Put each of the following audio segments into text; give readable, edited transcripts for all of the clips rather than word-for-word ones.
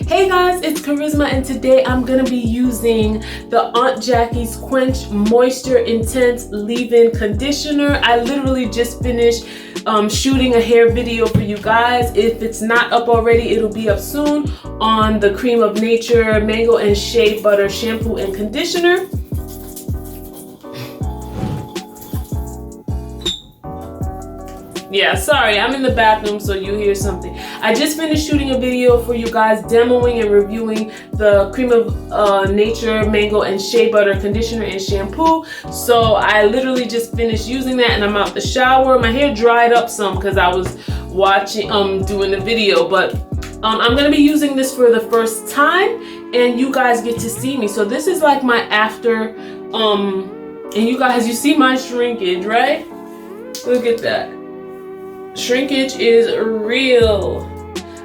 Hey guys, it's Kharyzma, and today I'm gonna be using the Aunt Jackie's Quench Moisture Intense Leave-In Conditioner. I literally just finished shooting a hair video for you guys. If it's not up already, it'll be up soon on the Cream of Nature Mango and Shea Butter Shampoo and Conditioner. Yeah, sorry, I'm in the bathroom, so you hear something. I just finished shooting a video for you guys demoing and reviewing the Cream of Nature Mango and Shea Butter Conditioner and Shampoo. So I literally just finished using that and I'm out the shower. My hair dried up some because I was watching, doing the video, but I'm gonna be using this for the first time and you guys get to see me. So this is like my after, and you guys, you see my shrinkage, right? Look at that. Shrinkage is real.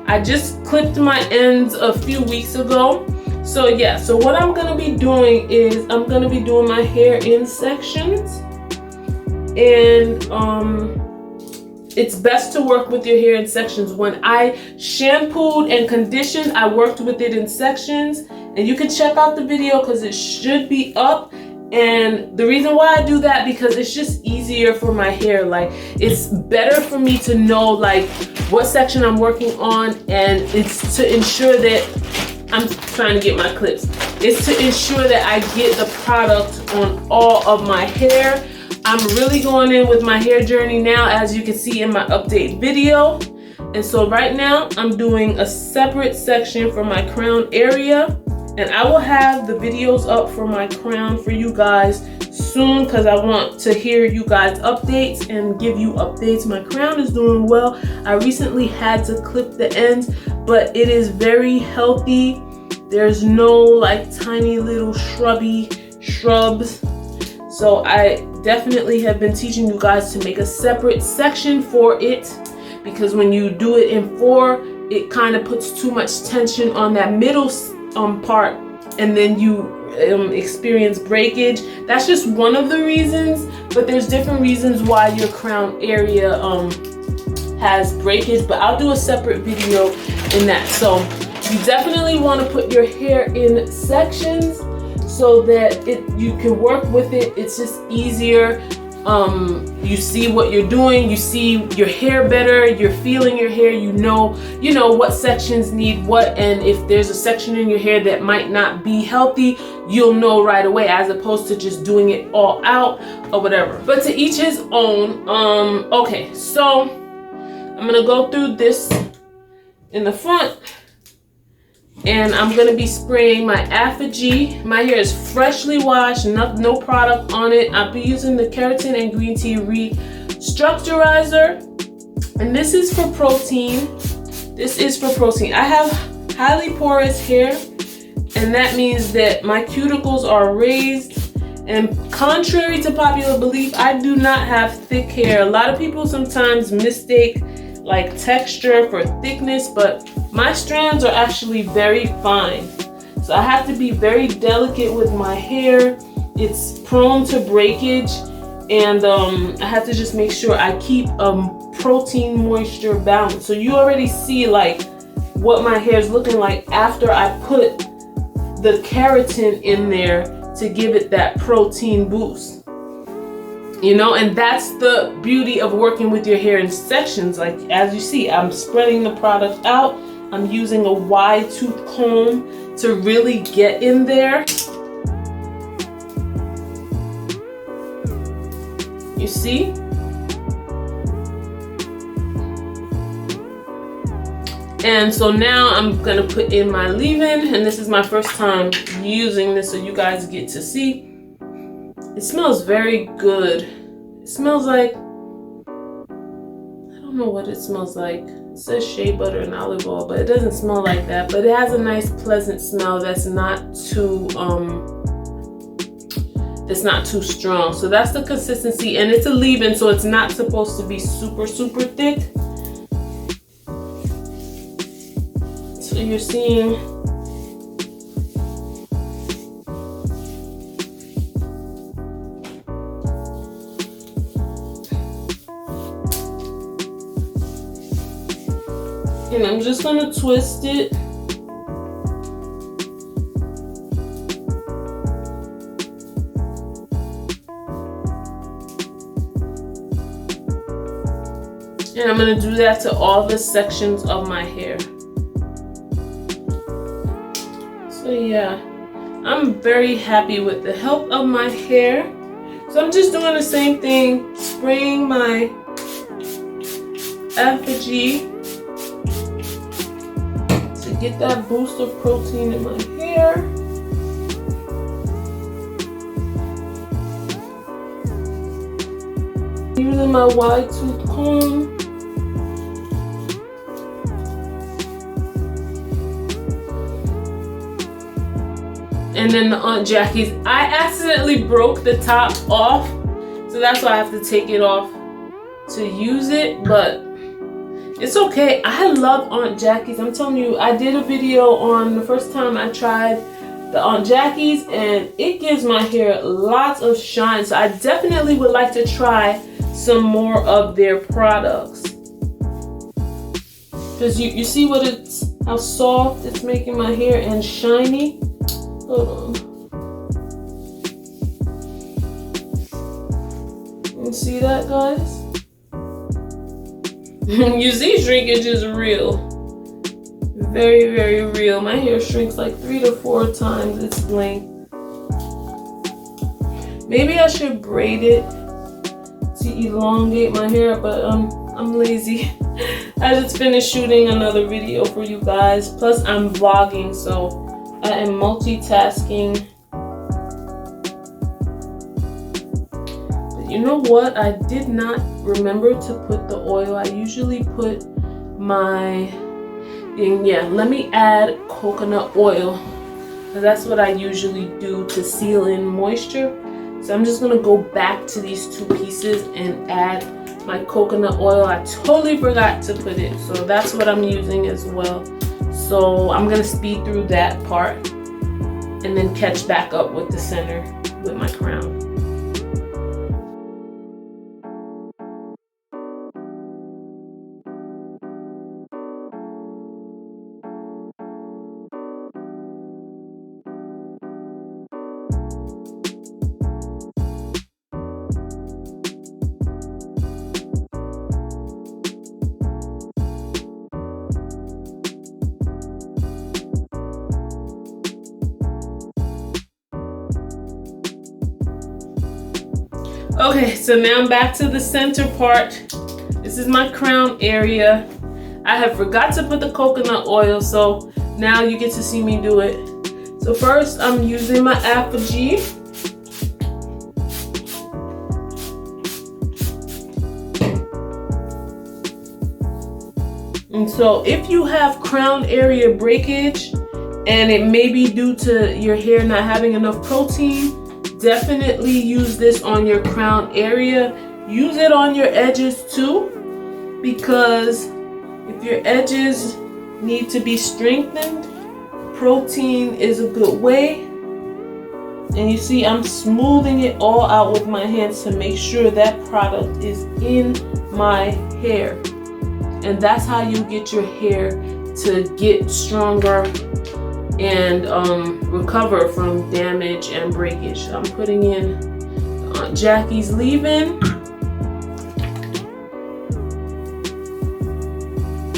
I just clipped my ends a few weeks ago. So yeah, so what I'm gonna be doing is I'm gonna be doing my hair in sections, and it's best to work with your hair in sections. When I shampooed and conditioned, I worked with it in sections, and you can check out the video because it should be up. And the reason why I do that, because it's just easier for my hair. Like, it's better for me to know like what section I'm working on, and it's to ensure that I'm trying to get my clips. It's to ensure that I get the product on all of my hair. I'm really going in with my hair journey now, as you can see in my update video. And so right now I'm doing a separate section for my crown area. And I will have the videos up for my crown for you guys soon, because I want to hear you guys updates and give you updates. My crown is doing well. I recently had to clip the ends, but it is very healthy. There's no like tiny little shrubs. So I definitely have been teaching you guys to make a separate section for it, because when you do it in 4, it kind of puts too much tension on that middle part, and then you experience breakage. That's just one of the reasons, but there's different reasons why your crown area has breakage, but I'll do a separate video in that. So you definitely want to put your hair in sections so that you can work with it. It's just easier. You see what you're doing, you see your hair better, you're feeling your hair, you know what sections need what, and if there's a section in your hair that might not be healthy, you'll know right away, as opposed to just doing it all out or whatever. But to each his own. Okay, so I'm gonna go through this in the front, and I'm gonna be spraying my effigy. My hair is freshly washed, no product on it. I'll be using the keratin and green tea restructurizer, and this is for protein. This is for protein. I have highly porous hair, and that means that my cuticles are raised. And contrary to popular belief, I do not have thick hair. A lot of people sometimes mistake like texture for thickness, but my strands are actually very fine. So I have to be very delicate with my hair. It's prone to breakage, and I have to just make sure I keep protein moisture balance. So you already see like what my hair is looking like after I put the keratin in there to give it that protein boost. And that's the beauty of working with your hair in sections. Like, as you see, I'm spreading the product out. I'm using a wide tooth comb to really get in there. You see? And so now I'm gonna put in my leave-in, and this is my first time using this, so you guys get to see. It smells very good. It smells like, I don't know what it smells like. It says shea butter and olive oil, but it doesn't smell like that. But it has a nice pleasant smell that's not too strong. So that's the consistency, and it's a leave-in, so it's not supposed to be super thick. So you're seeing and I'm just gonna twist it And I'm gonna do that to all the sections of my hair. So yeah, I'm very happy with the health of my hair. So I'm just doing the same thing, spraying my effigy to get that boost of protein in my hair. Using my wide tooth comb. And then the Aunt Jackie's. I accidentally broke the top off, so that's why I have to take it off to use it, but it's okay. I love Aunt Jackie's. I'm telling you, I did a video on the first time I tried the Aunt Jackie's, and it gives my hair lots of shine. So I definitely would like to try some more of their products. Because you see what how soft it's making my hair and shiny. Hold on. You see that, guys? You see, shrinkage is real. Very, very real. My hair shrinks like 3 to 4 times its length. Maybe I should braid it to elongate my hair, but I'm lazy. I just finished shooting another video for you guys. Plus, I'm vlogging, so I am multitasking. But you know what? I did not remember to put the oil. I usually put my, let me add coconut oil. So that's what I usually do to seal in moisture. So I'm just gonna go back to these 2 pieces and add my coconut oil. I totally forgot to put it. So that's what I'm using as well. So I'm gonna speed through that part and then catch back up with the center with my crown. Okay, so now I'm back to the center part. This is my crown area. I have forgot to put the coconut oil, so now you get to see me do it. So first, I'm using my effigy. And so if you have crown area breakage, and it may be due to your hair not having enough protein, definitely use this on your crown area. Use it on your edges too, because if your edges need to be strengthened, protein is a good way. And you see, I'm smoothing it all out with my hands to make sure that product is in my hair. And that's how you get your hair to get stronger and recover from damage and breakage. So I'm putting in Aunt Jackie's leave-in.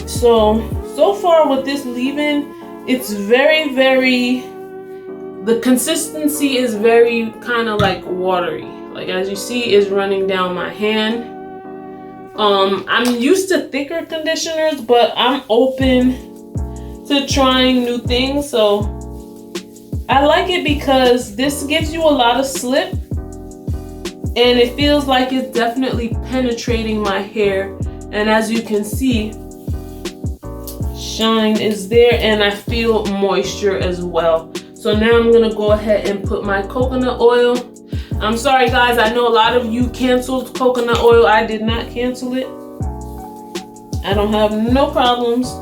So far with this leave-in, it's very, the consistency is very kind of like watery. Like as you see, it's running down my hand. I'm used to thicker conditioners, but I'm open to trying new things. So I like it because this gives you a lot of slip, and it feels like it's definitely penetrating my hair. And as you can see, shine is there, and I feel moisture as well. So now I'm gonna go ahead and put my coconut oil. I'm sorry guys, I know a lot of you canceled coconut oil. I did not cancel it. I don't have no problems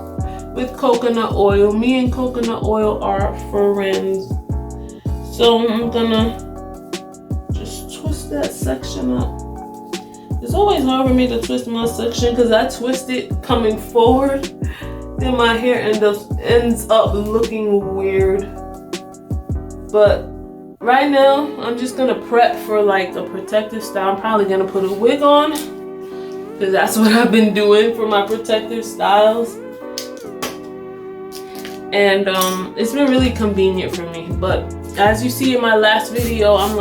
with coconut oil. Me and coconut oil are friends. So I'm gonna just twist that section up. It's always hard for me to twist my section because I twist it coming forward. Then my hair ends up looking weird. But right now, I'm just gonna prep for like a protective style. I'm probably gonna put a wig on. because that's what I've been doing for my protective styles. And it's been really convenient for me. But as you see in my last video, I'm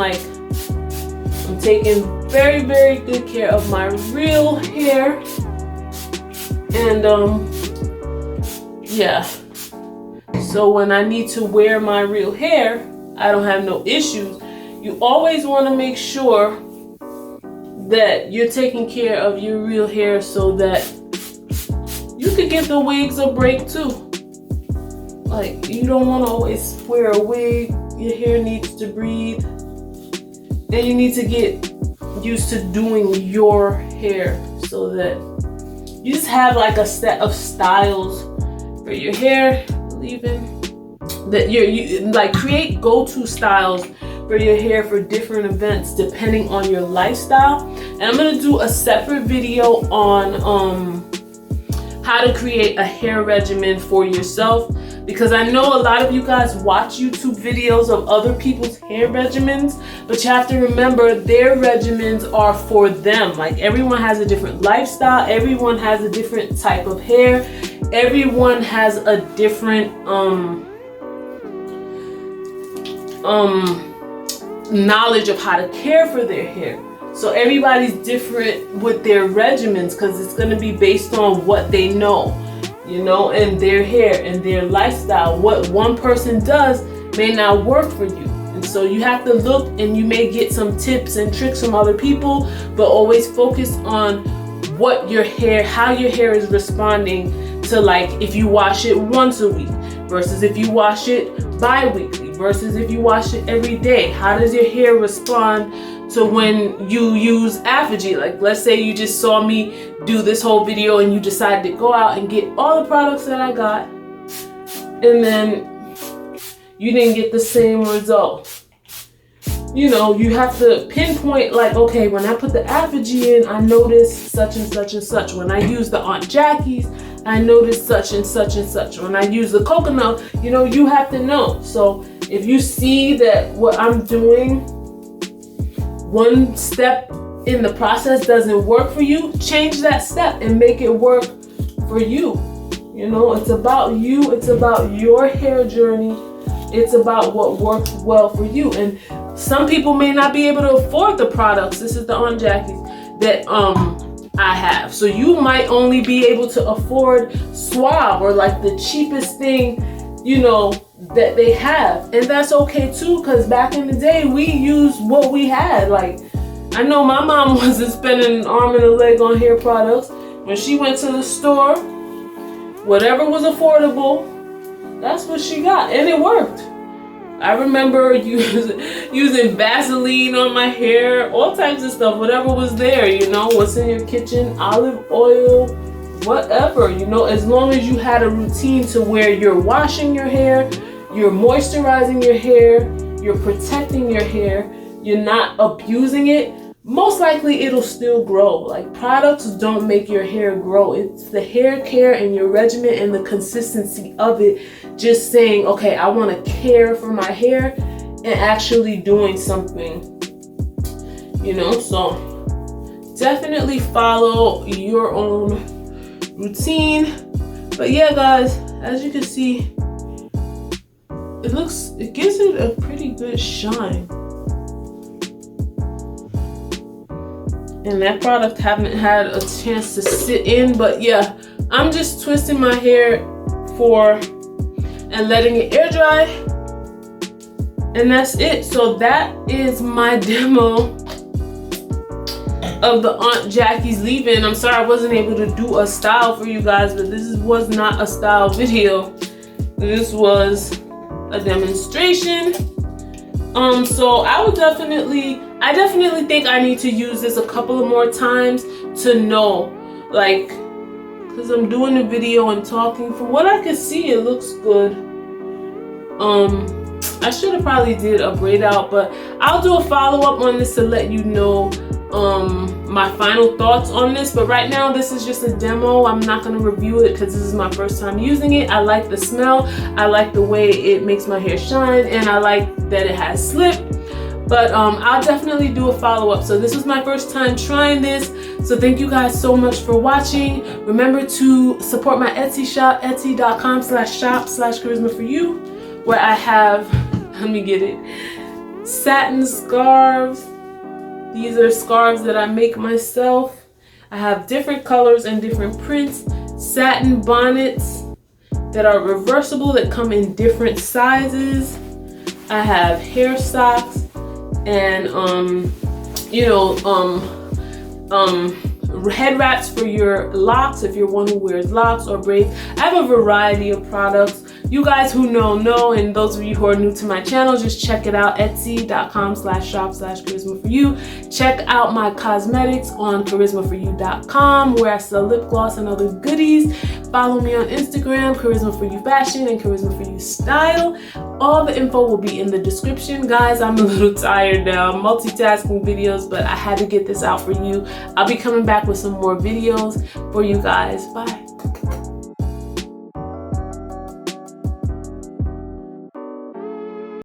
taking very, very good care of my real hair. And yeah, so when I need to wear my real hair, I don't have no issues. You always want to make sure that you're taking care of your real hair so that you could give the wigs a break too. Like, you don't want to always wear a wig. Your hair needs to breathe. And you need to get used to doing your hair so that you just have like a set of styles for your hair. Even that you like create go-to styles for your hair for different events depending on your lifestyle. And I'm gonna do a separate video on how to create a hair regimen for yourself, because I know a lot of you guys watch YouTube videos of other people's hair regimens, but you have to remember their regimens are for them. Like, everyone has a different lifestyle, everyone has a different type of hair, everyone has a different knowledge of how to care for their hair. So everybody's different with their regimens because it's going to be based on what they know, you know, and their hair and their lifestyle. What one person does may not work for you. And so you have to look, and you may get some tips and tricks from other people, but always focus on what your hair, how your hair is responding to, like if you wash it once a week versus if you wash it bi-weekly versus if you wash it every day. How does your hair respond to when you use Apogee? Like, let's say you just saw me do this whole video and you decided to go out and get all the products that I got, and then you didn't get the same result. You know, you have to pinpoint, like, okay, when I put the Apogee in, I noticed such and such and such. When I use the Aunt Jackie's, I noticed such and such and such. When I use the coconut, you know, you have to know. So if you see that what I'm doing, one step in the process doesn't work for you, change that step and make it work for you. You know, it's about you. It's about your hair journey. It's about what works well for you. And some people may not be able to afford the products. This is the Aunt Jackie's that I have. So you might only be able to afford Suave or like the cheapest thing, you know, that they have. And that's okay too, because back in the day, we used what we had. Like, I know my mom wasn't spending an arm and a leg on hair products. When she went to the store, whatever was affordable, that's what she got, and it worked. I remember using Vaseline on my hair, all types of stuff, whatever was there, you know, what's in your kitchen, olive oil, whatever, you know, as long as you had a routine to where you're washing your hair, you're moisturizing your hair, you're protecting your hair, you're not abusing it, most likely it'll still grow. Like, products don't make your hair grow. It's the hair care and your regimen and the consistency of it just saying, okay, I want to care for my hair, and actually doing something, you know. So definitely follow your own routine. But yeah, guys, as you can see, it gives it a pretty good shine. And that product haven't had a chance to sit in, but yeah, I'm just twisting my hair and letting it air dry, and that's it. So that is my demo of the Aunt Jackie's leave-in. I'm sorry I wasn't able to do a style for you guys, but this was not a style video. This was a demonstration. So I definitely think I need to use this a couple of more times to know, like, because I'm doing a video and talking. From what I can see, it looks good. I should have probably did a braid out, but I'll do a follow-up on this to let you know my final thoughts on this. But right now, this is just a demo. I'm not going to review it because this is my first time using it. I like the smell, I like the way it makes my hair shine, and I like that it has slip. But I'll definitely do a follow-up. So this was my first time trying this. So thank you guys so much for watching. Remember to support my Etsy shop, etsy.com/shop/charisma4you, where I have, let me get it, satin scarves. These are scarves that I make myself. I have different colors and different prints. Satin bonnets that are reversible that come in different sizes. I have hair socks and head wraps for your locks if you're one who wears locks or braids. I have a variety of products. You guys who know, and those of you who are new to my channel, just check it out, etsy.com/shop/charisma4you. Check out my cosmetics on charisma4you.com, where I sell lip gloss and other goodies. Follow me on Instagram, Charisma4you Fashion and Charisma4you Style. All the info will be in the description. Guys, I'm a little tired now. I'm multitasking videos, but I had to get this out for you. I'll be coming back with some more videos for you guys. Bye.